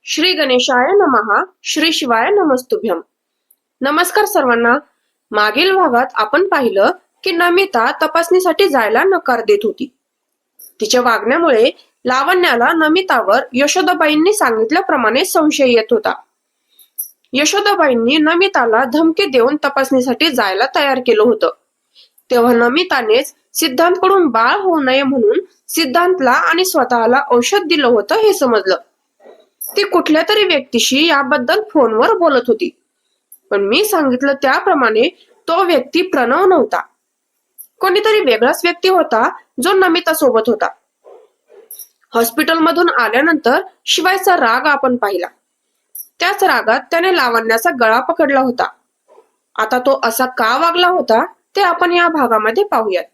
श्री गणेशाय नमः. श्री शिवाय नमस्तुभ्यम. नमस्कार सर्वांना. मागील भागात आपण पाहिलं की नमिता तपासणीसाठी जायला नकार देत होती. तिच्या वागण्यामुळे लावण्याला नमितावर यशोदाबाईंनी सांगितल्याप्रमाणे संशय येत होता. यशोदाबाईंनी नमिताला धमकी देऊन तपासणीसाठी जायला तयार केलं होतं. तेव्हा नमितानेच सिद्धांतकडून बाळ होऊ नये म्हणून सिद्धांतला आणि स्वतःला औषध दिलं होतं हे समजलं. ती कुठल्या तरी व्यक्तीशी याबद्दल फोनवर बोलत होती, पण मी सांगितलं त्याप्रमाणे तो व्यक्ती प्रणव नव्हता. कोणीतरी वेगळाच व्यक्ती होता जो नमिता सोबत होता. हॉस्पिटलमधून आल्यानंतर शिवायचा राग आपण पाहिला. त्याच रागात त्याने लावण्याचा गळा पकडला होता. आता तो असा का वागला होता ते आपण या भागामध्ये पाहूयात.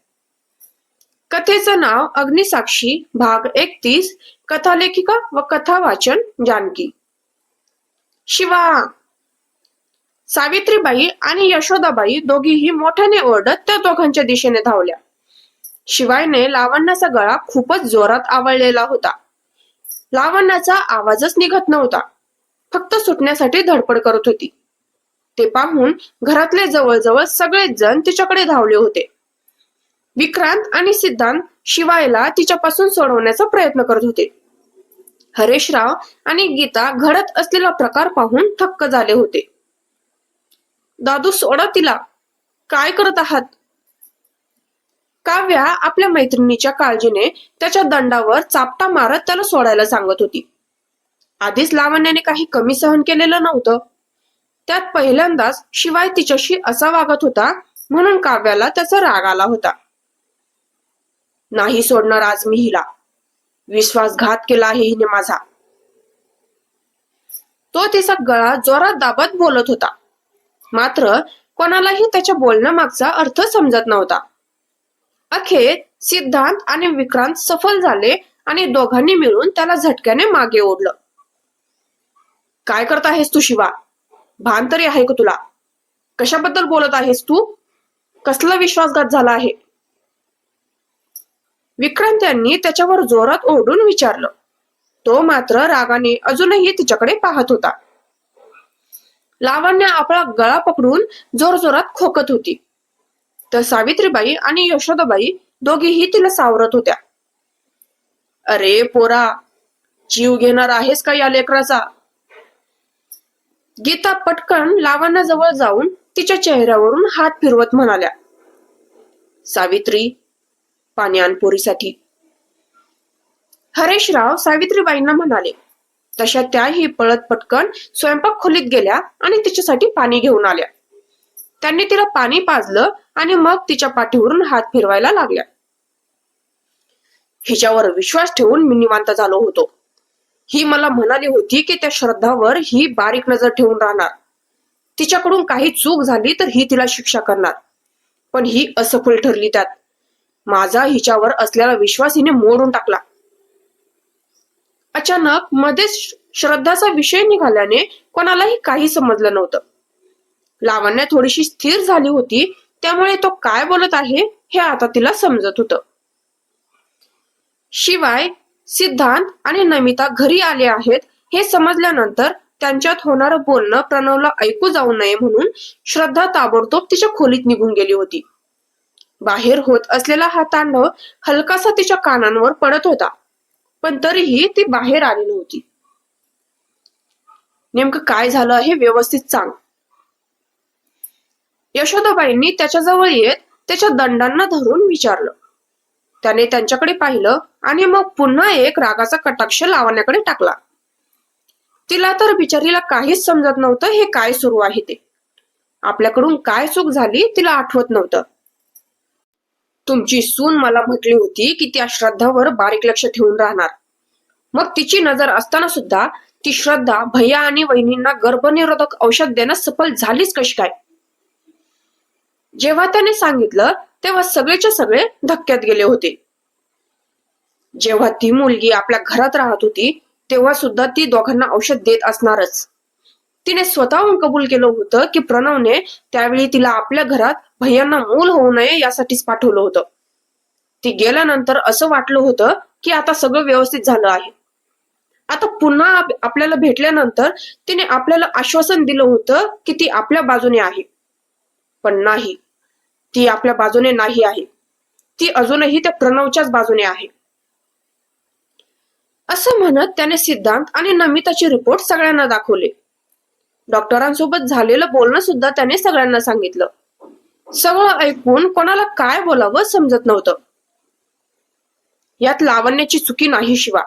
कथेचं नाव अग्निसाक्षी, भाग 31. कथालेखिका व कथा वाचन जानकी. शिवा. सावित्रीबाई आणि यशोदाबाई दोघीही मोठ्याने ओरडत त्या दोघांच्या दिशेने धावल्या. शिवायने लावण्याचा गळा खूपच जोरात आवळलेला होता. लावण्याचा आवाजच निघत नव्हता, फक्त सुटण्यासाठी धडपड करत होती. ते पाहून घरातले जवळजवळ सगळेच जण तिच्याकडे धावले होते. विक्रांत आणि सिद्धांत शिवायला तिच्यापासून सोडवण्याचा प्रयत्न करत होते. हरेशराव आणि गीता घडत असलेला प्रकार पाहून थक्क झाले होते. दादू, सोडा तिला, काय करत आहात? काव्या आपल्या मैत्रिणीच्या काळजीने त्याच्या दंडावर चापटा मारत त्याला सोडायला सांगत होती. आधीच लावण्याने काही कमी सहन केलेलं नव्हतं. त्यात पहिल्यांदाच शिवाय तिच्याशी असा वागत होता म्हणून काव्याला त्याचा राग आला होता. नाही सोडणार आज मी हिला. विश्वासघात केला आहे हिने माझा. तो तिचा गळा जोरात दाबत बोलत होता. मात्र कोणालाही त्याच्या बोलण्यामागचा अर्थ समजत नव्हता. अखेर सिद्धांत आणि विक्रांत सफल झाले आणि दोघांनी मिळून त्याला झटक्याने मागे ओढलं. काय करत आहेस तू शिवा? भान तरी आहे का तुला? कशाबद्दल बोलत आहेस तू? कसला विश्वासघात झाला आहे? विक्रांत यांनी त्याच्यावर जोरात ओरडून विचारलं. तो मात्र रागाने अजूनही तिच्याकडे पाहत होता. लावण्य आपला गळा पकडून जोरजोरात खोकत होती, तर सावित्रीबाई आणि यशोदाबाई दोघीही तिला सावरत होत्या. अरे पोरा, जीव घेणार आहेस का या लेकराचा? गीता पटकन लावण्याजवळ जाऊन तिच्या चेहऱ्यावरून हात फिरवत म्हणाल्या, सावित्री, पाणी आण पोरीसाठी. हरेशराव सावित्रीबाईंना म्हणाले. तशा त्याही पळत पटकन स्वयंपाक खोलीत गेल्या आणि तिच्यासाठी पाणी घेऊन आल्या. त्यांनी तिला पाणी पाजलं आणि मग तिच्या पाठीवरून हात फिरवायला लागल्या. हिच्यावर विश्वास ठेवून मी निवांत झालो होतो. ही मला म्हणाली होती की त्या श्रद्धावर ही बारीक नजर ठेवून राहणार. तिच्याकडून काही चूक झाली तर ही तिला शिक्षा करणार, पण ही असफल ठरली. त्यात माझा हिच्यावर असलेला विश्वास हिने मोडून टाकला. अचानक मध्येच श्रद्धाचा विषय निघाल्याने कोणालाही काही समजलं नव्हतं. लावण्य थोडीशी स्थिर झाली होती, त्यामुळे तो काय बोलत आहे हे आता तिला समजत होतं. शिवाय सिद्धांत आणि नमिता घरी आले आहेत हे समजल्यानंतर त्यांच्यात होणारं बोलणं प्रणवला ऐकू जाऊ नये म्हणून श्रद्धा ताबडतोब तिच्या खोलीत निघून गेली होती. बाहेर होत असलेला हा तांडव हलकासा तिच्या कानांवर पडत होता, पण तरीही ती बाहेर आली नव्हती. नेमकं काय झालं आहे व्यवस्थित सांग. यशोदाबाईंनी त्याच्याजवळ येत त्याच्या दंडांना धरून विचारलं. त्याने त्यांच्याकडे पाहिलं आणि मग पुन्हा एक रागाचा कटाक्ष लावण्याकडे टाकला. तिला तर बिचारीला काहीच समजत नव्हतं हे काय सुरू आहे ते. आपल्याकडून काय चूक झाली तिला आठवत नव्हतं. तुमची सून मला म्हटली होती की त्या श्रद्धावर बारीक लक्ष ठेवून राहणार. मग तिची नजर असताना सुद्धा ती श्रद्धा भैया आणि वहिनींना गर्भनिरोधक औषध देण्यास सफल झालीच कशी काय? जेव्हा त्याने सांगितलं तेव्हा सगळेच्या सगळे धक्क्यात गेले होते. जेव्हा ती मुलगी आपल्या घरात राहत होती तेव्हा सुद्धा ती दोघांना औषध देत असणारच. तिने स्वतःहून कबूल केलं होतं की प्रणवने त्यावेळी तिला आपल्या घरात भैयांना मूल होऊ नये यासाठीच पाठवलं होतं. ती गेल्यानंतर असं वाटलं होतं की आता सगळं व्यवस्थित झालं आहे, आता पुन्हा आपल्याला भेटल्यानंतर तिने आपल्याला आश्वासन दिलं होतं की ती आपल्या बाजूने आहे, पण नाही, ती आपल्या बाजूने नाही आहे. ती अजूनही त्या प्रणवच्याच बाजूने आहे. असं म्हणत त्याने सिद्धांत आणि नमिताचे रिपोर्ट सगळ्यांना दाखवले. डॉक्टरांसोबत झालेलं बोलणं सुद्धा त्याने सगळ्यांना सांगितलं. सगळं ऐकून कोणाला काय बोलावं समजत नव्हतं. यात लावण्याची चुकी नाही शिवा.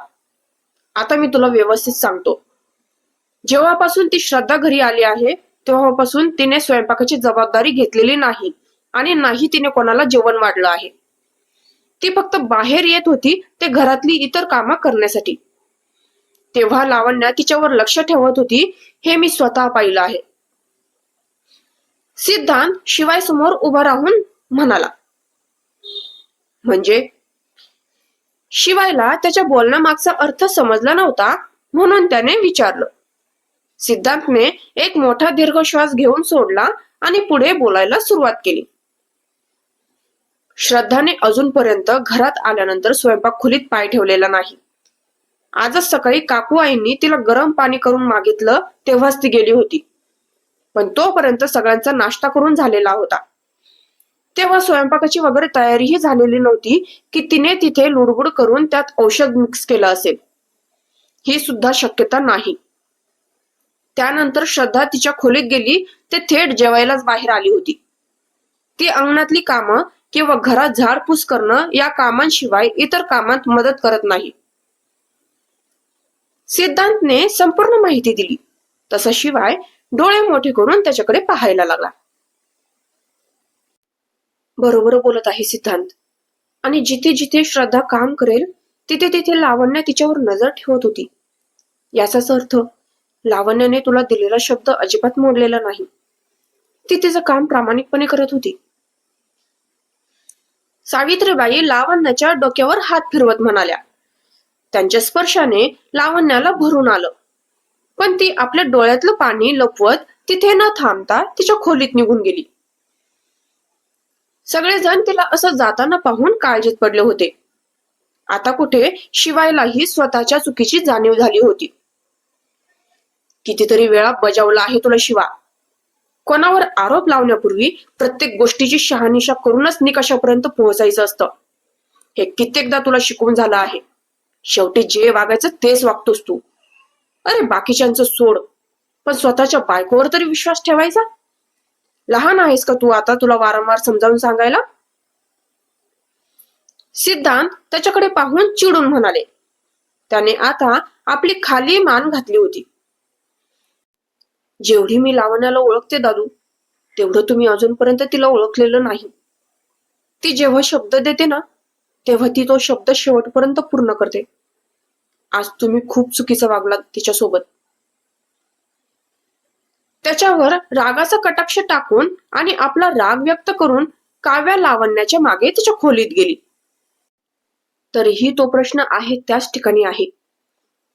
आता मी तुला व्यवस्थित सांगतो. जेव्हापासून ती श्रद्धा घरी आली आहे तेव्हापासून तिने स्वयंपाकाची जबाबदारी घेतलेली नाही आणि नाही तिने कोणाला जेवण वाढलं आहे. ती फक्त बाहेर येत होती ते घरातली इतर कामं करण्यासाठी. तेव्हा लावण्या तिच्यावर लक्ष ठेवत होती हे मी स्वतः पाहिलं आहे. सिद्धांत शिवाय समोर उभा राहून म्हणाला. म्हणजे? शिवायला त्याच्या बोलण्यामागचा अर्थ समजला नव्हता म्हणून त्याने विचारलं. सिद्धांतने एक मोठा दीर्घ श्वास घेऊन सोडला आणि पुढे बोलायला सुरुवात केली. श्रद्धाने अजूनपर्यंत घरात आल्यानंतर स्वयंपाक खोलीत पाय ठेवलेला नाही. आजच सकाळी काकू आईंनी तिला गरम पाणी करून मागितलं तेव्हाच ती गेली होती, पण तोपर्यंत सगळ्यांचा नाश्ता करून झालेला होता. तेव्हा स्वयंपाकाची वगैरे तयारीही झालेली नव्हती की तिने तिथे लुडबुड करून त्यात औषध मिक्स केलं असेल, ही सुद्धा शक्यता नाही. त्यानंतर श्रद्धा तिच्या खोलीत गेली ते थेट जेवायलाच बाहेर आली होती. ती अंगणातली कामं किंवा घरात झाडपूस करणं या कामांशिवाय इतर कामात मदत करत नाही. सिद्धांतने संपूर्ण माहिती दिली. तसा शिवाय डोळे मोठे करून त्याच्याकडे पाहायला लागला. बरोबर बोलत आहे सिद्धांत. आणि जिथे जिथे श्रद्धा काम करेल तिथे तिथे लावण्य तिच्यावर नजर ठेवत होती. याचाच अर्थ लावण्याने तुला दिलेला शब्द अजिबात मोडलेला नाही. ती तिचं काम प्रामाणिकपणे करत होती. सावित्रीबाई लावण्याच्या डोक्यावर हात फिरवत म्हणाल्या. त्यांच्या स्पर्शाने लावण्याला भरून आलं, पण ती आपल्या डोळ्यातलं पाणी लपवत तिथे न थांबता तिच्या खोलीत निघून गेली. सगळेजण तिला असं जाताना पाहून काळजीत पडले होते. आता कुठे शिवायलाही स्वतःच्या चुकीची जाणीव झाली होती. कितीतरी वेळा बजावला आहे तुला शिवा. कोणावर आरोप लावण्यापूर्वी प्रत्येक गोष्टीची शहानिशा करूनच निकषापर्यंत पोहोचायचं असतं. हे कित्येकदा तुला शिकवून झालं आहे. शेवटी जे वागायचं तेच वागतोस तू. अरे बाकीच्यांचं सोड, पण स्वतःच्या बायकोवर तरी विश्वास ठेवायचा. लहान आहेस का तू आता तुला वारंवार समजावून सांगायला? सिद्धांत त्याच्याकडे पाहून चिडून म्हणाले. त्याने आता आपली खाली मान घातली होती. जेवढी मी लावण्याला ओळखते दादू, तेवढं तुम्ही अजूनपर्यंत तिला ओळखलेलं नाही. ती जेव्हा शब्द देते ना तेव्हा ती तो शब्द शेवटपर्यंत पूर्ण करते. आज तुम्ही खूप चुकीचं वागलात तिच्यासोबत. त्याच्यावर रागाचा कटाक्ष टाकून आणि आपला राग व्यक्त करून काव्या लावण्याच्या मागे तिच्या खोलीत गेली. तरीही तो प्रश्न आहे त्याच ठिकाणी आहे.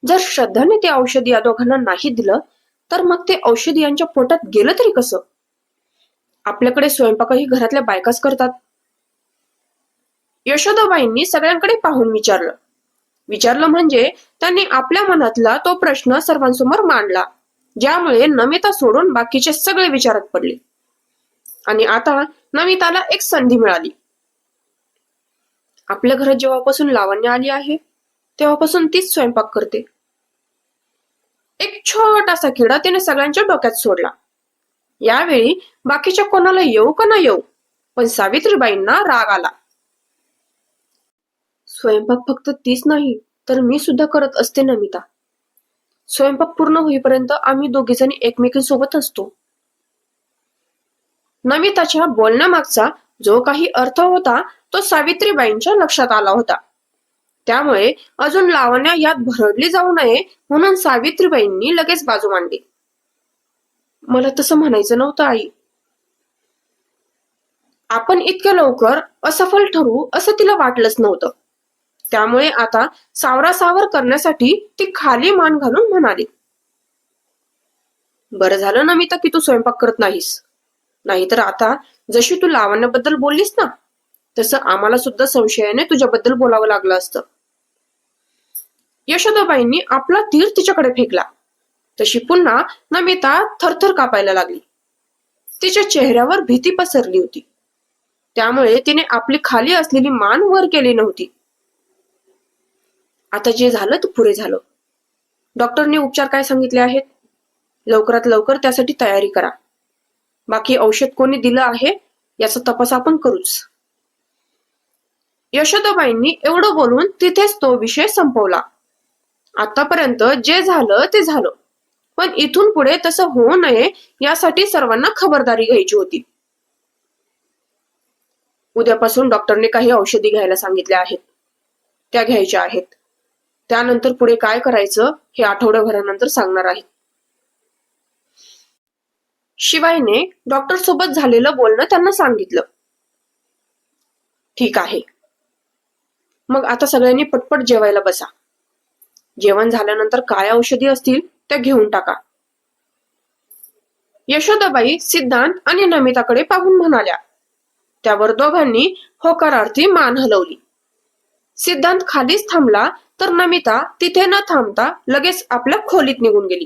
जर श्रद्धाने ते औषध या दोघांना नाही दिलं तर मग ते औषध यांच्या पोटात गेलं तरी कसं? आपल्याकडे स्वयंपाकही घरातल्या बायकाच करतात. यशोदाबाईंनी सगळ्यांकडे पाहून विचारलं म्हणजे त्यांनी आपल्या मनातला तो प्रश्न सर्वांसमोर मांडला, ज्यामुळे नमिता सोडून बाकीचे सगळे विचारात पडले. आणि आता नमिताला एक संधी मिळाली. आपल्या घरात जेव्हापासून लावण्य आली आहे तेव्हापासून तीच स्वयंपाक करते. एक छोटासा किडा तिने सगळ्यांच्या डोक्यात सोडला. यावेळी बाकीच्या कोणाला येऊ का न येऊ, पण सावित्रीबाईंना राग आला. स्वयंपाक फक्त तीच नाही तर मी सुद्धा करत असते नमिता. स्वयंपाक पूर्ण होईपर्यंत आम्ही दोघीजणी एकमेकींसोबत असतो. नमिताच्या बोलण्यामागचा जो काही अर्थ होता तो सावित्रीबाईंच्या लक्षात आला होता. त्यामुळे अजून लावण्या यात भरडली जाऊ नये म्हणून सावित्रीबाईंनी लगेच बाजू मांडली. मला तसं म्हणायचं नव्हतं आई. आपण इतक्या लवकर असफल ठरू असं तिला वाटलंच नव्हतं. त्यामुळे आता सावरासावर करण्यासाठी ती खाली मान घालून म्हणाली. बरं झालं नमिता की तू स्वयंपाक करत नाहीस. नाहीतर आता जशी तू लावण्याबद्दल बोललीस ना तसं आम्हाला सुद्धा संशयाने तुझ्याबद्दल बोलावं लागलं असतं. यशोदाबाईंनी आपला तीर तिच्याकडे फेकला. तशी पुन्हा नमिता थरथर कापायला लागली. तिच्या चेहऱ्यावर भीती पसरली होती. त्यामुळे तिने आपली खाली असलेली मान वर केली नव्हती. आता जे झालं ते पुरे झालं. डॉक्टरने उपचार काय सांगितले आहेत, लवकरात लवकर त्यासाठी तयारी करा. बाकी औषध कोणी दिलं आहे याचा तपास आपण करूच. यशोदाबाईंनी एवढं बोलून तिथेच तो विषय संपवला. आतापर्यंत जे झालं ते झालं, पण इथून पुढे तसं होऊ नये यासाठी सर्वांना खबरदारी घ्यायची होती. उद्यापासून डॉक्टरने काही औषधी घ्यायला सांगितल्या आहेत, त्या घ्यायच्या आहेत. त्यानंतर पुढे काय करायचं हे आठवड्याभरानंतर सांगणार आहेत. शिवायने डॉक्टर सोबत झालेलं बोलणं त्यांना सांगितलं. ठीक आहे, मग आता सगळ्यांनी पटपट जेवायला बसा. जेवण झाल्यानंतर काय औषधी असतील त्या घेऊन टाका. यशोदाबाई सिद्धांत आणि नमिताकडे पाहून म्हणाल्या. त्यावर दोघांनी होकारार्थी मान हलवली. सिद्धांत खालीच थांबला तर नमिता तिथे न थांबता लगेच आपल्या खोलीत निघून गेली.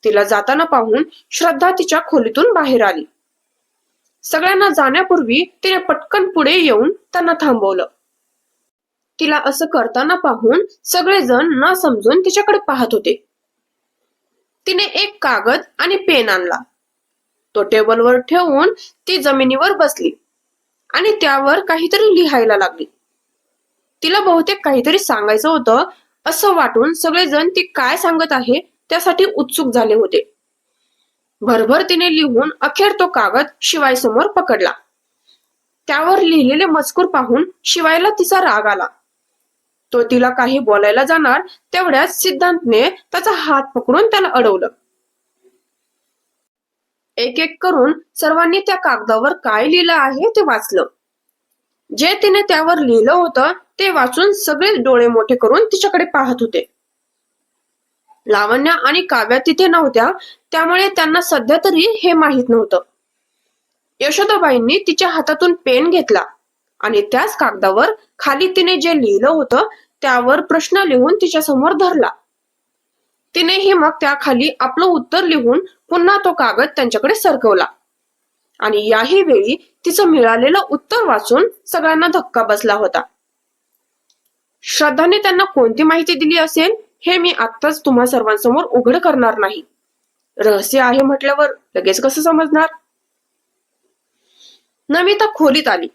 तिला जाताना पाहून श्रद्धा तिच्या खोलीतून बाहेर आली. सगळ्यांना जाण्यापूर्वी तिने पटकन पुढे येऊन त्यांना थांबवलं. तिला असं करताना पाहून सगळेजण न समजून तिच्याकडे पाहत होते. तिने एक कागद आणि पेन आणला. तो टेबलवर ठेवून ती जमिनीवर बसली आणि त्यावर काहीतरी लिहायला लागली. तिला बहुतेक काहीतरी सांगायचं होतं असं वाटून सगळेजण ती काय सांगत आहे त्यासाठी उत्सुक झाले होते. भरभर तिने लिहून अखेर तो कागद शिवाय समोर पकडला. त्यावर लिहिलेले मजकूर पाहून शिवायला तिचा राग आला. तो तिला काही बोलायला जाणार तेवढ्यात सिद्धांतने त्याचा हात पकडून त्याला अडवलं. एक एक करून सर्वांनी त्या कागदावर काय लिहिलं आहे ते वाचलं. जे तिने त्यावर लिहिलं होतं ते वाचून सगळे डोळे मोठे करून तिच्याकडे पाहत होते. लावण्य आणि काव्या तिथे नव्हत्या, त्यामुळे त्यांना सध्या तरी हे माहित नव्हतं. यशोदाबाईंनी तिच्या हातातून पेन घेतला आणि त्याच कागदावर खाली तिने जे लिहिलं होतं त्यावर प्रश्न लिहून तिच्या समोर धरला. तिनेही मग त्याखाली आपलं उत्तर लिहून पुन्हा तो कागद त्यांच्याकडे सरकवला आणि याही वेळी तिचं मिळालेलं उत्तर वाचून सगळ्यांना धक्का बसला होता. श्रद्धाने त्यांना कोणती माहिती दिली असेल हे मी आत्ताच तुम्हा सर्वांसमोर उघड करणार नाही. रहस्य आहे म्हटल्यावर लगेच कसं समजणार. नमिता खोलीत आली.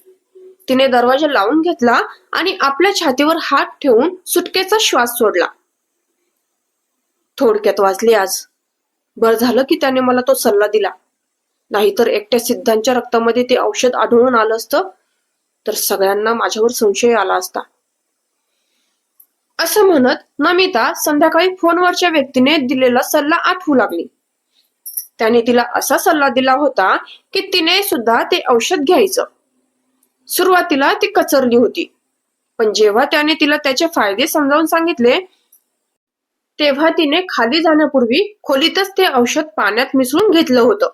तिने दरवाजा लावून घेतला आणि आपल्या छातीवर हात ठेवून सुटकेचा श्वास सोडला. थोडक्यात वाचले आज. बरं झालं की त्याने मला तो सल्ला दिला, नाहीतर एकट्या सिद्धांच्या रक्तामध्ये ते औषध आढळून आलं असतं तर सगळ्यांना माझ्यावर संशय आला असता. असं म्हणत नमिता संध्याकाळी फोनवरच्या व्यक्तीने दिलेला सल्ला आठवू लागली. त्याने तिला असा सल्ला दिला होता की तिने सुद्धा ते औषध घ्यायचं. सुरुवातीला ती कचरली होती, पण जेव्हा त्याने तिला त्याचे फायदे समजावून सांगितले तेव्हा तिने खाली जाण्यापूर्वी खोलीतच ते औषध पाण्यात मिसळून घेतलं होतं.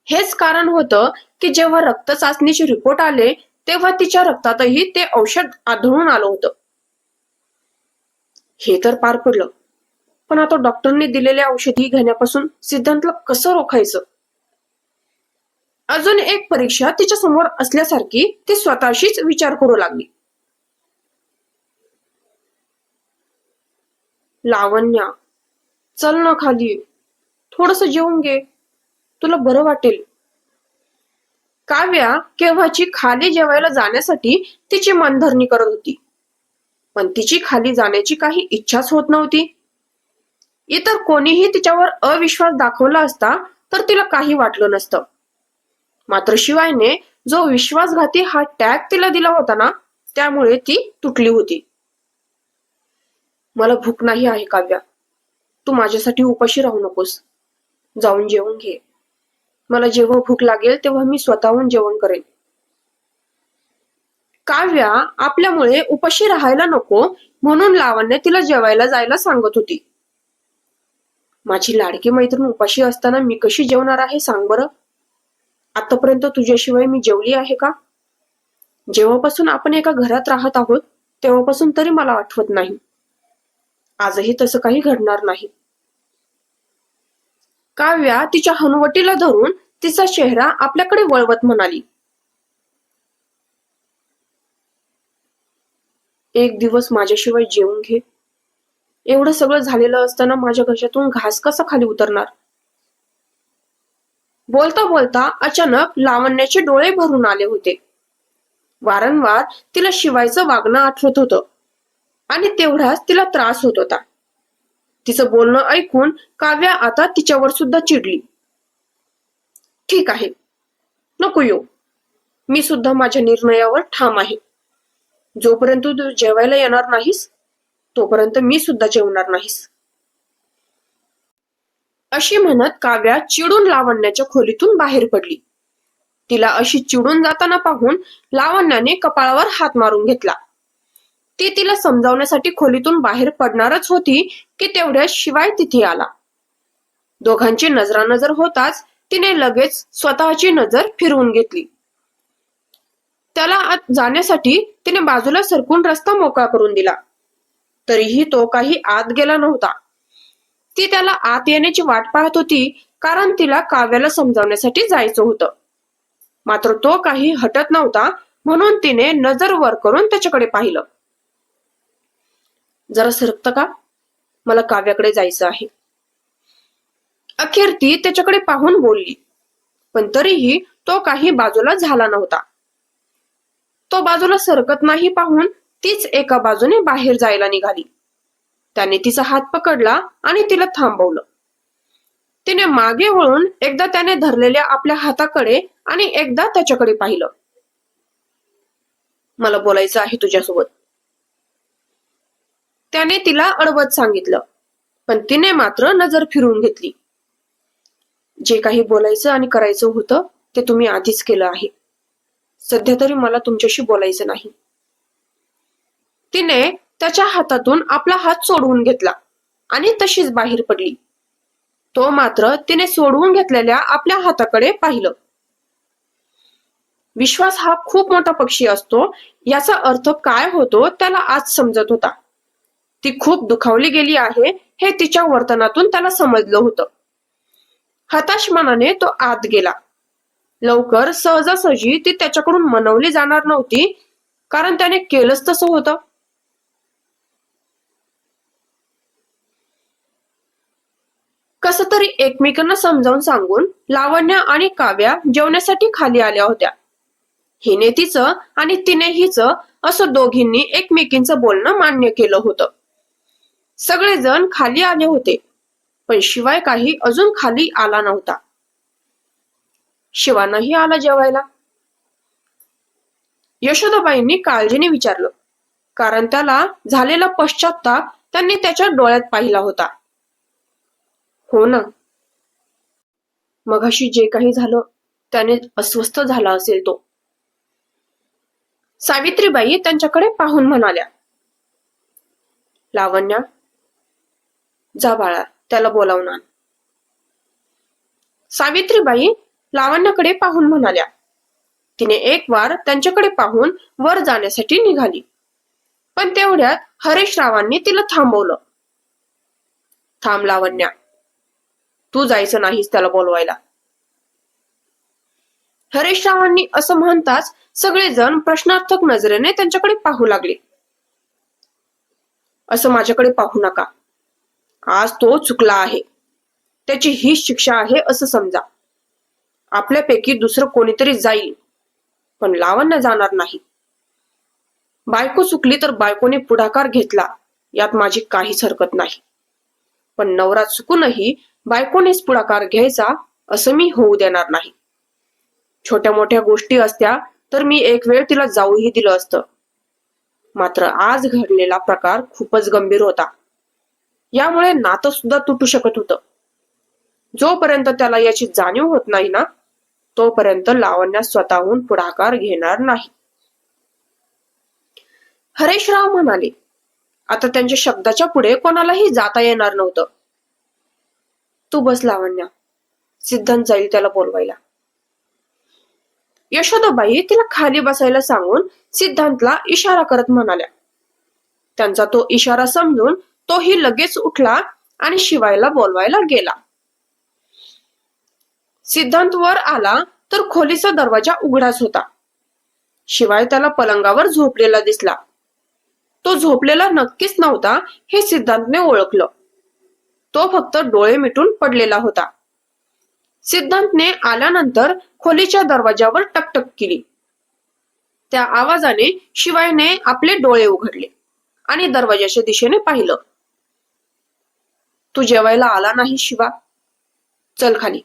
हेच कारण होतं की जेव्हा रक्त चाचणीचे रिपोर्ट आले तेव्हा तिच्या रक्तातही ते औषध आढळून आलं होतं. हे तर पार पडलं, पण आता डॉक्टरने दिलेल्या औषधी घेण्यापासून सिद्धांतला कसं रोखायचं. अजून एक परीक्षा तिच्या समोर असल्यासारखी ती स्वतःशीच विचार करू लागली. लावण्या, चल ना खाली, थोडस जेवून घे, तुला बरं वाटेल. काव्या केव्हाची खाली जेवायला जाण्यासाठी तिची मनधरणी करत होती, पण तिची खाली जाण्याची काही इच्छाच होत नव्हती. इतर कोणीही तिच्यावर अविश्वास दाखवला असता तर तिला काही वाटलं नसतं. मात्र शिवायने जो विश्वासघाती हा टॅग तिला दिला होता ना, त्यामुळे ती तुटली होती. मला भूक नाही आहे काव्या, तू माझ्यासाठी उपाशी राहू नकोस. जाऊन जेवून घे. मला जेव्हा भूक लागेल तेव्हा मी स्वतःहून जेवण करेन. काव्या आपल्यामुळे उपाशी राहायला नको म्हणून लावण्य तिला जेवायला जायला सांगत होती. माझी लाडकी मैत्रीण उपाशी असताना मी कशी जेवणार आहे सांग बरं. आतापर्यंत तुझ्याशिवाय मी जेवली आहे का? जेव्हापासून आपण एका घरात राहत आहोत तेव्हापासून तरी मला आठवत नाही. आजही तसं काही घडणार नाही. काव्या तिच्या हनुवटीला धरून तिचा चेहरा आपल्याकडे वळवत म्हणाली, एक दिवस माझ्याशिवाय जेवून घे. एवढं सगळं झालेलं असताना माझ्या घशातून घास कसा खाली उतरणार? बोलता बोलता अचानक लावण्याचे डोळे भरून आले होते. वारंवार तिला शिवायचं वागणं आठवत होतं आणि तेवढाच तिला त्रास होत होता. तिचं बोलणं ऐकून काव्या आता तिच्यावर सुद्धा चिडली. ठीक आहे, नको येऊ. मी सुद्धा माझ्या निर्णयावर ठाम आहे. जोपर्यंत तू जेवायला येणार नाहीस तोपर्यंत मी सुद्धा जेवणार नाहीस. अशी म्हणत काव्या चिडून लावण्याच्या खोलीतून बाहेर पडली. तिला अशी चिडून जाताना पाहून लावण्याने कपाळावर हात मारून घेतला. ती तिला समजावण्यासाठी खोलीतून बाहेर पडणारच होती की तेवढ्यात शिवाय तिथे आला. दोघांची नजरानजर होताच तिने लगेच स्वतःची नजर फिरवून घेतली. त्याला आत जाण्यासाठी तिने बाजूला सरकून रस्ता मोकळा करून दिला. तरीही तो काही आत गेला नव्हता. ती त्याला आत येण्याची वाट पाहत होती, कारण तिला काव्याला समजावण्यासाठी जायचं होतं. मात्र तो काही हटत नव्हता, म्हणून तिने नजर वर करून त्याच्याकडे पाहिलं. जरा सरकतं का? मला काव्याकडे जायचं आहे. अखेर ती त्याच्याकडे पाहून बोलली, पण तरीही तो काही बाजूला झाला नव्हता. तो बाजूला सरकत नाही पाहून तीच एका बाजूने बाहेर जायला निघाली. त्याने तिचा हात पकडला आणि तिला थांबवलं. तिने मागे वळून एकदा त्याने धरलेल्या आपल्या हाताकडे आणि एकदा त्याच्याकडे पाहिलं. मला बोलायचं आहे तुझ्यासोबत, त्याने तिला अडवत सांगितलं. पण तिने मात्र नजर फिरवून घेतली. जे काही बोलायचं आणि करायचं होतं ते तुम्ही आधीच केलं आहे. सध्या तरी मला तुमच्याशी बोलायचं नाही. तिने त्याच्या हातातून आपला हात सोडवून घेतला आणि तशीच बाहेर पडली. तो मात्र तिने सोडवून घेतलेल्या आपल्या हाताकडे पाहिलं. विश्वास हा खूप मोठा पक्षी असतो याचा अर्थ काय होतो त्याला आज समजत होता. ती खूप दुखावली गेली आहे हे तिच्या वर्तनातून त्याला समजलं होतं. हताश मनाने तो आत गेला. लवकर सहजासहजी ती त्याच्याकडून मनवली जाणार नव्हती, कारण त्याने केलंच तसं होतं. कस तरी एकमेकांना समजावून सांगून लावण्य आणि काव्या जेवण्यासाठी खाली आल्या होत्या. हिने तिचं आणि तिने हिचं असं दोघींनी एकमेकींचं बोलणं मान्य केलं होतं. सगळेजण खाली आले होते, पण शिवाय काही अजून खाली आला नव्हता. शिवानाही आला जेवायला. यशोदाबाईंनी काळजीने विचारलं, कारण त्याला झालेला पश्चाताप त्यांनी त्याच्या डोळ्यात पाहिला होता. हो ना, मगाशी जे काही झालं त्याने अस्वस्थ झाला असेल तो. सावित्रीबाई त्यांच्याकडे पाहून म्हणाल्या, लावण्या, जा बाळा, त्याला बोलावून आण. सावित्रीबाई लावण्याकडे पाहून म्हणाल्या. तिने एक वार त्यांच्याकडे पाहून वर जाण्यासाठी निघाली, पण तेवढ्यात हरेशरावांनी तिला थांबवलं. थांब लावण्या, तू जायचं नाहीस त्याला बोलवायला. हरेशरावांनी असं म्हणताच सगळेजण प्रश्नार्थक नजरेने त्यांच्याकडे पाहू लागले. असं माझ्याकडे पाहू नका. आज तो चुकला आहे, त्याची ही शिक्षा आहे असं समजा. आपल्यापैकी दुसरं कोणीतरी जाईल, पण लावण्य जाणार नाही. बायको चुकली तर बायकोने पुढाकार घेतला यात माझी काहीच हरकत नाही, पण नवरा चुकूनही बायकोनेच पुढाकार घ्यायचा असं मी होऊ देणार नाही. छोट्या मोठ्या गोष्टी असत्या तर मी एक वेळ तिला जाऊही दिलं असतं, मात्र आज घडलेला प्रकार खूपच गंभीर होता. यामुळे नातं सुद्धा तुटू शकत होतं. जोपर्यंत त्याला याची जाणीव होत नाही ना, तोपर्यंत लावण्या स्वतःहून पुढाकार घेणार नाही. हरेशराव म्हणाले. आता त्यांच्या शब्दाच्या पुढे कोणालाही जाता येणार नव्हतं. तू बस लावण्या, सिद्धांत जाईल त्याला बोलवायला. यशोदाबाई तिला खाली बसायला सांगून सिद्धांतला इशारा करत म्हणाल्या. त्यांचा तो इशारा समजून तोही लगेच उठला आणि शिवायला बोलवायला गेला. सिद्धांत वर आला तर खोलीचा दरवाजा उघडाच होता. शिवाय त्याला पलंगावर झोपलेला दिसला. तो झोपलेला नक्कीच नव्हता हे सिद्धांतने ओळखलं. तो फक्त डोळे मिटून पडलेला होता. सिद्धांतने आल्यानंतर खोलीच्या दरवाजावर टकटक केली. त्या आवाजाने शिवायने आपले डोळे उघडले आणि दरवाजाच्या दिशेने पाहिलं. तू जेवायला आला नाही शिवा? चल खाली,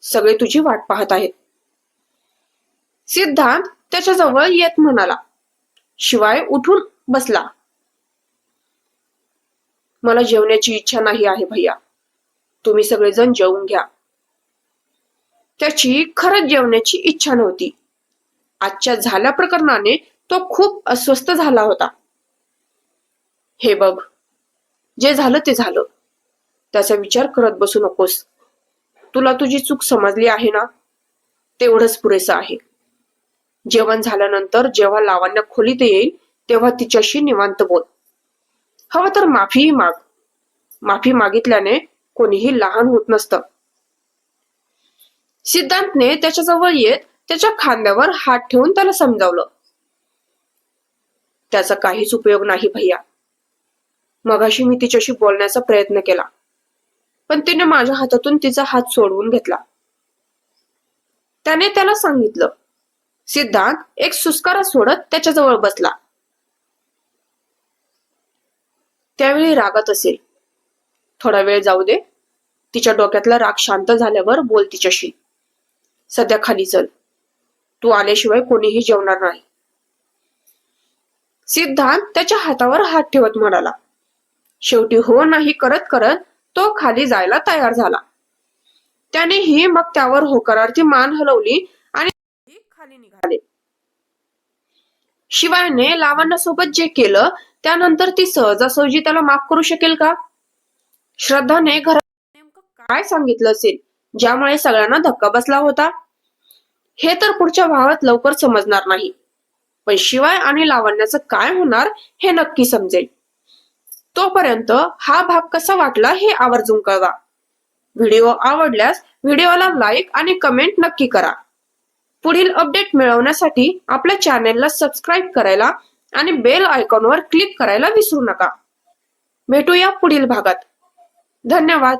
सगळे तुझी वाट पाहत आहेत. सिद्धांत त्याच्या जवळ येत म्हणाला. शिवाय उठून बसला. मला जेवण्याची इच्छा नाही आहे भैया, तुम्ही सगळेजण जेवून घ्या. त्याची खरंच जेवण्याची इच्छा नव्हती. आजच्या झाल्या प्रकरणाने तो खूप अस्वस्थ झाला होता. हे बघ, जे झालं ते झालं, त्याचा विचार करत बसू नकोस. तुला तुझी चूक समजली आहे ना, तेवढंच पुरेसं आहे. जेवण झाल्यानंतर जेव्हा लावण्य खोलीत येईल तेव्हा तिच्याशी निवांत बोल. हवं तर माफीही माग. माफी मागितल्याने कोणीही लहान होत नसतं. सिद्धांतने त्याच्याजवळ येत त्याच्या खांद्यावर हात ठेवून त्याला समजावलं. त्याचा काहीच उपयोग नाही भैया. मगाशी मी तिच्याशी बोलण्याचा प्रयत्न केला, पण तिने माझ्या हातातून तिचा हात सोडवून घेतला. त्याने त्याला सांगितलं. सिद्धांत एक सुस्कारा सोडत त्याच्याजवळ बसला. त्यावेळी रागात असेल. थोडा वेळ जाऊ दे. तिच्या डोक्यातला राग शांत झाल्यावर बोल तिच्याशी. सध्या खाली चल. तू आल्याशिवाय कोणीही जेवणार नाही. सिद्धांत त्याच्या हातावर हात ठेवत म्हणाला. शेवटी हो नाही करत करत तो खाली जायला तयार झाला. त्यानेही मग त्यावर होकारार्थी मान हलवली आणि खाली निघाले. शिवायने लावण्यासोबत जे केलं त्यानंतर ती सहजासहजी त्याला माफ करू शकेल का? श्रद्धाने घरात नेमकं काय सांगितलं असेल ज्यामुळे सगळ्यांना धक्का बसला होता? हे तर पुढच्या भागात लवकर समजणार नाही, पण शिवाय आणि लावण्याचं काय होणार हे नक्की समजेल. तोपर्यंत हा भाग कसा वाटला हे आवर्जून कळवा. व्हिडिओ आवडल्यास व्हिडिओला लाईक आणि कमेंट नक्की करा. पुढील अपडेट मिळवण्यासाठी आपल्या चॅनेलला सबस्क्राईब करायला आणि बेल आयकॉनवर क्लिक करायला विसरू नका. भेटूया पुढील भागात. धन्यवाद.